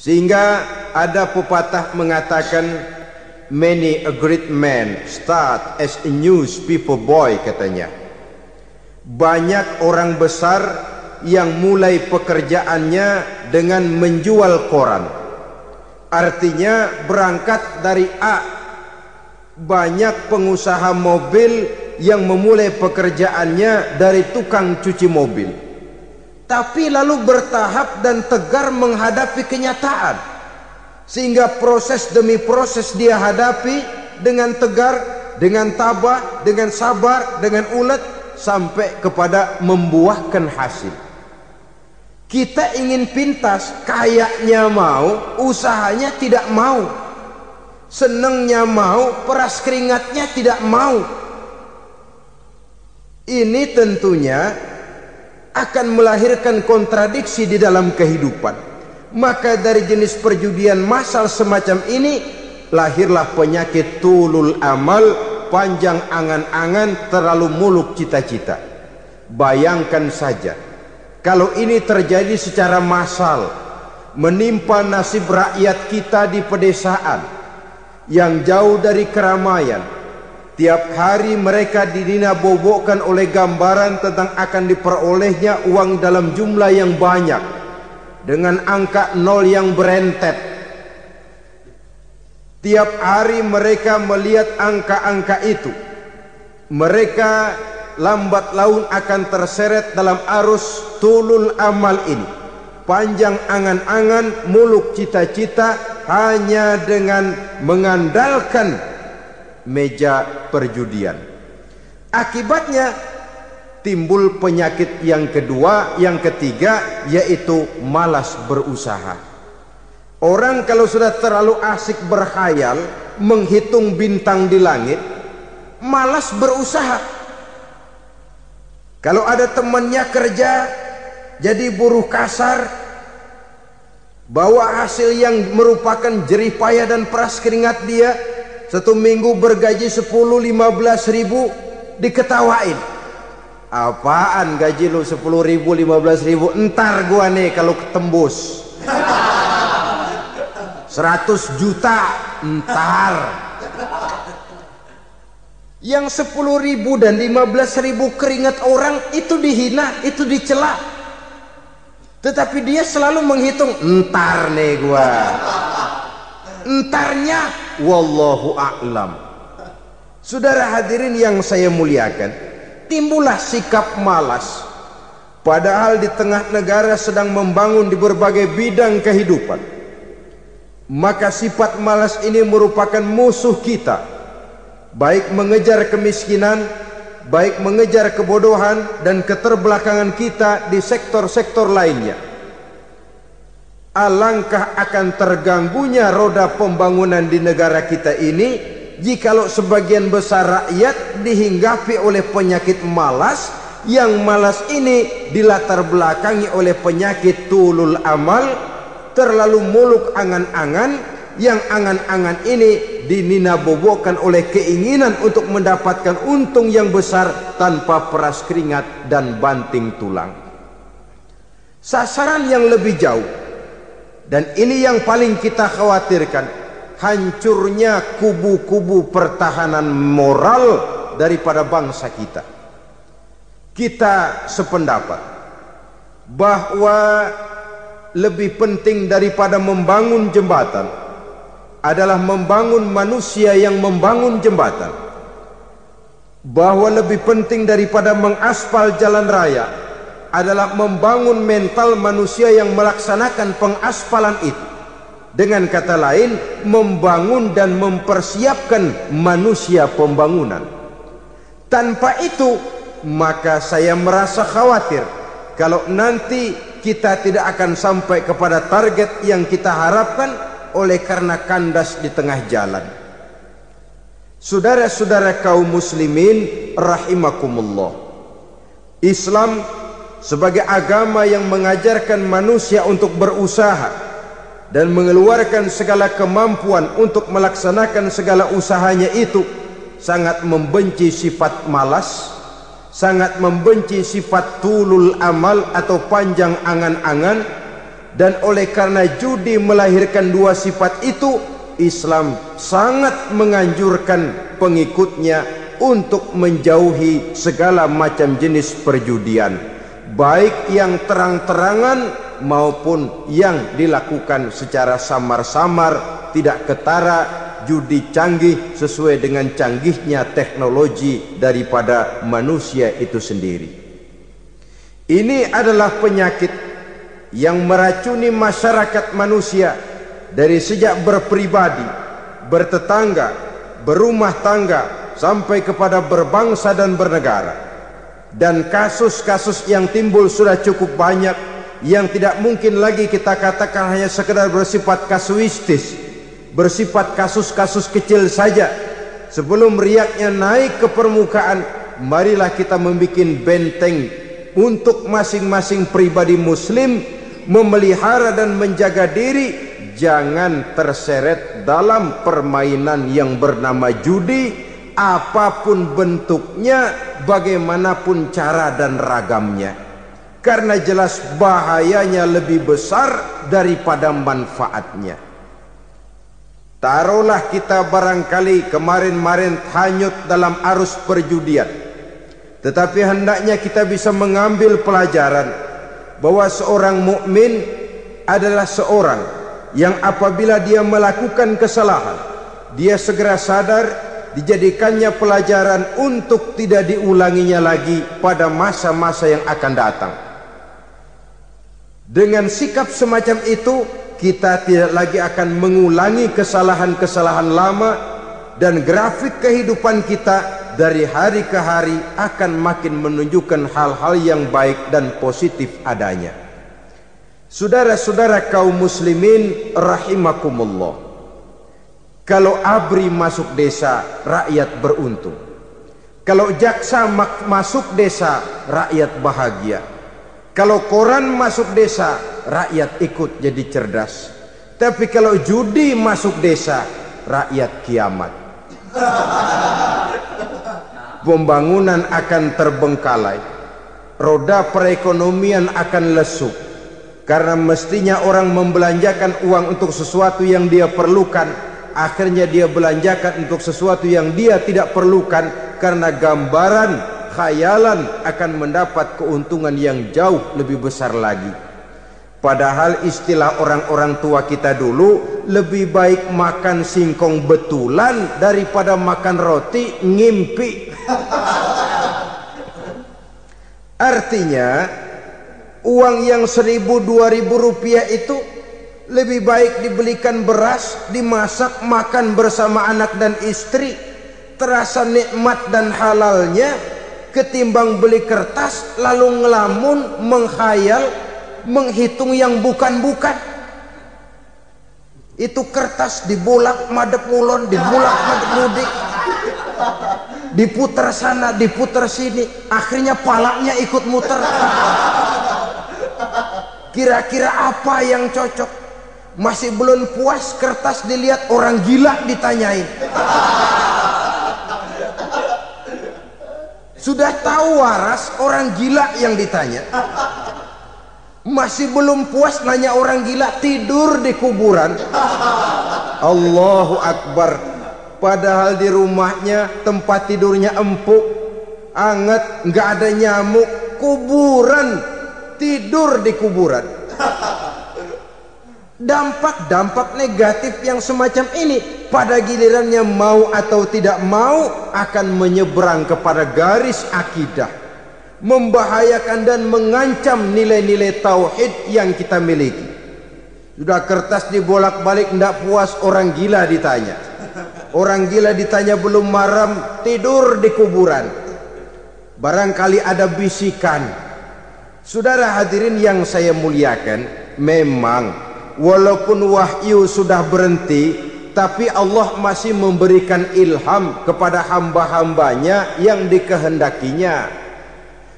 Sehingga ada pepatah mengatakan, many a great man start as a newspaper boy, katanya. Banyak orang besar yang mulai pekerjaannya dengan menjual koran. Artinya berangkat dari A. Banyak pengusaha mobil yang memulai pekerjaannya dari tukang cuci mobil, tapi lalu bertahap dan tegar menghadapi kenyataan, sehingga proses demi proses dia hadapi dengan tegar, dengan tabah, dengan sabar, dengan ulet, sampai kepada membuahkan hasil. Kita ingin pintas, kayaknya mau, usahanya tidak mau, senengnya mau, peras keringatnya tidak mau. Ini tentunya akan melahirkan kontradiksi di dalam kehidupan. Maka dari jenis perjudian massal semacam ini lahirlah penyakit tulul amal, panjang angan-angan, terlalu muluk cita-cita. Bayangkan saja kalau ini terjadi secara massal, menimpa nasib rakyat kita di pedesaan yang jauh dari keramaian. Tiap hari mereka didina-bobokkan oleh gambaran tentang akan diperolehnya uang dalam jumlah yang banyak, dengan angka nol yang berentet. Tiap hari mereka melihat angka-angka itu. Mereka lambat laun akan terseret dalam arus tulul amal ini. Panjang angan-angan, muluk cita-cita, hanya dengan mengandalkan meja perjudian. Akibatnya timbul penyakit yang kedua, yang ketiga, yaitu malas berusaha. Orang kalau sudah terlalu asik berkhayal, menghitung bintang di langit, malas berusaha. Kalau ada temannya kerja jadi buruh kasar, bawa hasil yang merupakan jerih payah dan peras keringat dia, satu minggu bergaji 10-15 ribu, diketawain. Apaan gaji lu 10 ribu, 15 ribu? Entar gua nih kalau ketembus 100 juta, entar. Yang 10 ribu dan 15 ribu keringat orang itu dihina, itu dicela. Tetapi dia selalu menghitung, entar nih gua. Entarnya wallahu a'lam. Saudara hadirin yang saya muliakan, timbullah sikap malas. Padahal di tengah negara sedang membangun di berbagai bidang kehidupan. Maka sifat malas ini merupakan musuh kita, baik mengejar kemiskinan, baik mengejar kebodohan dan keterbelakangan kita di sektor-sektor lainnya. Alangkah akan terganggunya roda pembangunan di negara kita ini jikalau sebagian besar rakyat dihinggapi oleh penyakit malas, yang malas ini dilatar belakangi oleh penyakit tulul amal, terlalu muluk angan-angan, yang angan-angan ini dinina-bobokkan oleh keinginan untuk mendapatkan untung yang besar tanpa peras keringat dan banting tulang. Sasaran yang lebih jauh, dan ini yang paling kita khawatirkan, hancurnya kubu-kubu pertahanan moral daripada bangsa kita. Kita sependapat bahwa lebih penting daripada membangun jembatan adalah membangun manusia yang membangun jembatan. Bahwa lebih penting daripada mengaspal jalan raya adalah membangun mental manusia yang melaksanakan pengaspalan itu. Dengan kata lain, membangun dan mempersiapkan manusia pembangunan. Tanpa itu, maka saya merasa khawatir kalau nanti kita tidak akan sampai kepada target yang kita harapkan oleh karena kandas di tengah jalan. Saudara-saudara kaum muslimin rahimakumullah, Islam sebagai agama yang mengajarkan manusia untuk berusaha dan mengeluarkan segala kemampuan untuk melaksanakan segala usahanya itu, sangat membenci sifat malas, sangat membenci sifat tulul amal atau panjang angan-angan, Dan oleh karena judi melahirkan dua sifat itu, Islam sangat menganjurkan pengikutnya untuk menjauhi segala macam jenis perjudian, baik yang terang-terangan maupun yang dilakukan secara samar-samar, tidak ketara, judi canggih sesuai dengan canggihnya teknologi daripada manusia itu sendiri. Ini adalah penyakit yang meracuni masyarakat manusia dari sejak berpribadi, bertetangga, berumah tangga, sampai kepada berbangsa dan bernegara. Dan kasus-kasus yang timbul sudah cukup banyak, yang tidak mungkin lagi kita katakan hanya sekedar bersifat kasuistis, bersifat kasus-kasus kecil saja. Sebelum riaknya naik ke permukaan, marilah kita membuat benteng untuk masing-masing pribadi muslim memelihara dan menjaga diri, jangan terseret dalam permainan yang bernama judi, apapun bentuknya, bagaimanapun cara dan ragamnya, karena jelas bahayanya lebih besar daripada manfaatnya. Taruhlah kita barangkali kemarin-marin hanyut dalam arus perjudian, tetapi hendaknya kita bisa mengambil pelajaran bahwa seorang mukmin adalah seorang yang apabila dia melakukan kesalahan, dia segera sadar, dijadikannya pelajaran untuk tidak diulanginya lagi pada masa-masa yang akan datang. Dengan sikap semacam itu, kita tidak lagi akan mengulangi kesalahan-kesalahan lama, dan grafik kehidupan kita dari hari ke hari akan makin menunjukkan hal-hal yang baik dan positif adanya. Saudara-saudara kaum muslimin rahimakumullah, kalau ABRI masuk desa, rakyat beruntung. Kalau jaksa masuk desa, rakyat bahagia. Kalau koran masuk desa, rakyat ikut jadi cerdas. Tapi kalau judi masuk desa, rakyat kiamat. Pembangunan akan terbengkalai, roda perekonomian akan lesu, karena mestinya orang membelanjakan uang untuk sesuatu yang dia perlukan, akhirnya dia belanjakan untuk sesuatu yang dia tidak perlukan, karena gambaran khayalan akan mendapat keuntungan yang jauh lebih besar lagi. Padahal istilah orang-orang tua kita dulu, lebih baik makan singkong betulan daripada makan roti ngimpi. Artinya uang yang 1.000-2.000 rupiah itu lebih baik dibelikan beras, dimasak, makan bersama anak dan istri, terasa nikmat dan halalnya, ketimbang beli kertas lalu ngelamun, menghayal, menghitung yang bukan-bukan. Itu kertas dibolak madep mulon, dibolak madep mudik, diputar sana, diputar sini, akhirnya palanya ikut muter. Kira-kira apa yang cocok? Masih belum puas, kertas dilihat, orang gila ditanyain. Sudah tahu waras, orang gila yang ditanya. Masih belum puas, nanya orang gila, tidur di kuburan. Allahu Akbar. Padahal di rumahnya tempat tidurnya empuk, anget, nggak ada nyamuk. Kuburan, tidur di kuburan. Dampak-dampak negatif yang semacam ini pada gilirannya mau atau tidak mau akan menyeberang kepada garis akidah, membahayakan dan mengancam nilai-nilai tauhid yang kita miliki. Sudah kertas dibolak-balik, tidak puas, orang gila ditanya. Orang gila ditanya belum maram, tidur di kuburan. Barangkali ada bisikan. Saudara hadirin yang saya muliakan, memang walaupun wahyu sudah berhenti, tapi Allah masih memberikan ilham kepada hamba-hambanya yang dikehendakinya.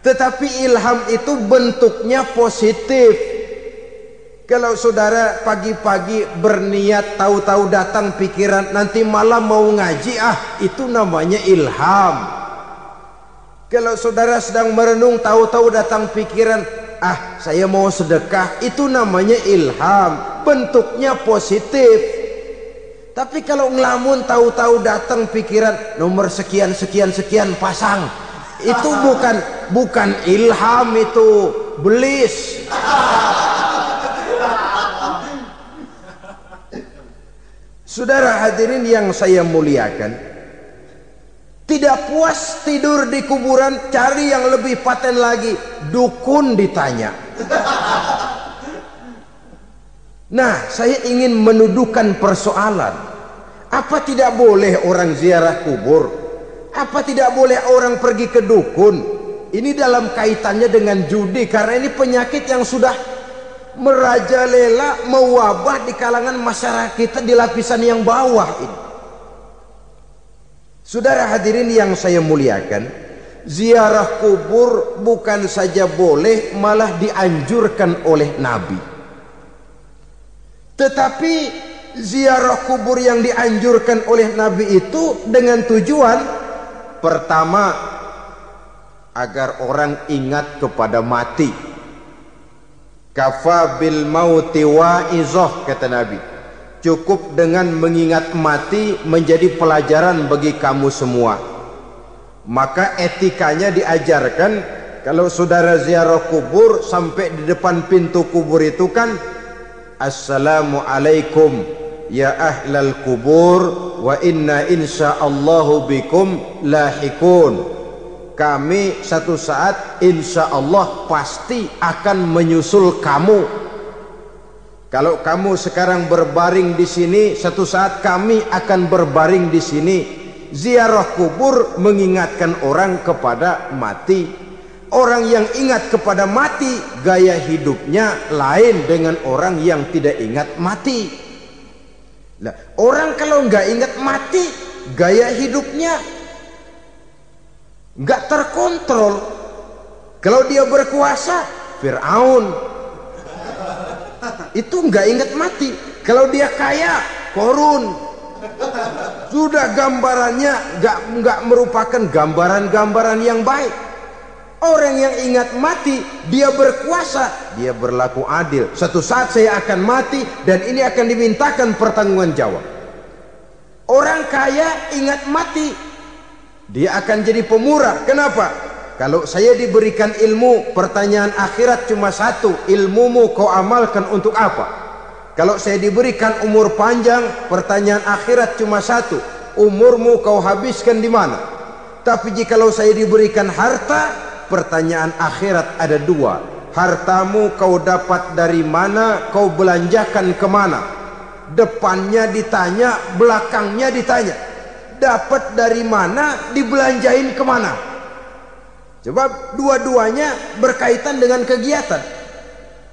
Tetapi ilham itu bentuknya positif. Kalau saudara pagi-pagi berniat, tahu-tahu datang pikiran nanti malam mau ngaji, itu namanya ilham. Kalau saudara sedang merenung, tahu-tahu datang pikiran saya mau sedekah, itu namanya ilham, bentuknya positif. Tapi kalau ngelamun tahu-tahu datang pikiran nomor sekian sekian sekian pasang, itu bukan ilham, itu belis. Saudara hadirin yang saya muliakan, tidak puas tidur di kuburan, cari yang lebih paten lagi, dukun ditanya. Nah, saya ingin menuduhkan persoalan. Apa tidak boleh orang ziarah kubur? Apa tidak boleh orang pergi ke dukun? Ini dalam kaitannya dengan judi, karena ini penyakit yang sudah merajalela, mewabah di kalangan masyarakat kita di lapisan yang bawah ini. Saudara hadirin yang saya muliakan, ziarah kubur bukan saja boleh, malah dianjurkan oleh Nabi. Tetapi ziarah kubur yang dianjurkan oleh Nabi itu dengan tujuan pertama, agar orang ingat kepada mati. Kafa bil mauti wa'izah, kata Nabi. Cukup dengan mengingat mati menjadi pelajaran bagi kamu semua. Maka etikanya diajarkan, kalau saudara ziarah kubur, sampai di depan pintu kubur itu kan, Assalamualaikum ya ahlal kubur wa inna insyaallahu bikum lahikun. Kami satu saat insya Allah pasti akan menyusul kamu. Kalau kamu sekarang berbaring di sini, satu saat kami akan berbaring di sini. Ziarah kubur mengingatkan orang kepada mati. Orang yang ingat kepada mati, gaya hidupnya lain dengan orang yang tidak ingat mati. Nah, orang kalau nggak ingat mati, gaya hidupnya nggak terkontrol. Kalau dia berkuasa, Fir'aun, itu nggak ingat mati. Kalau dia kaya, Korun. Sudah gambarannya nggak merupakan gambaran-gambaran yang baik. Orang yang ingat mati, dia berkuasa, dia berlaku adil. Suatu saat saya akan mati dan ini akan dimintakan pertanggungan jawab. Orang kaya ingat mati, dia akan jadi pemurah. Kenapa? Kalau saya diberikan ilmu, pertanyaan akhirat cuma satu, ilmumu kau amalkan untuk apa? Kalau saya diberikan umur panjang, pertanyaan akhirat cuma satu, umurmu kau habiskan di mana? Tapi jikalau saya diberikan harta, pertanyaan akhirat ada dua, hartamu kau dapat dari mana, kau belanjakan kemana? Depannya ditanya, belakangnya ditanya. Dapat dari mana, dibelanjain kemana? Sebab dua-duanya berkaitan dengan kegiatan.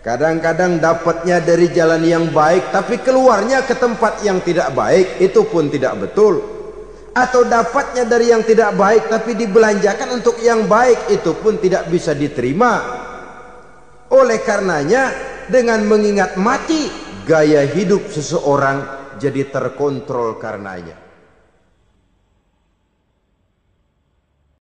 Kadang-kadang dapatnya dari jalan yang baik, tapi keluarnya ke tempat yang tidak baik, itu pun tidak betul. Atau dapatnya dari yang tidak baik, tapi dibelanjakan untuk yang baik, itu pun tidak bisa diterima. Oleh karenanya, dengan mengingat mati, gaya hidup seseorang jadi terkontrol karenanya.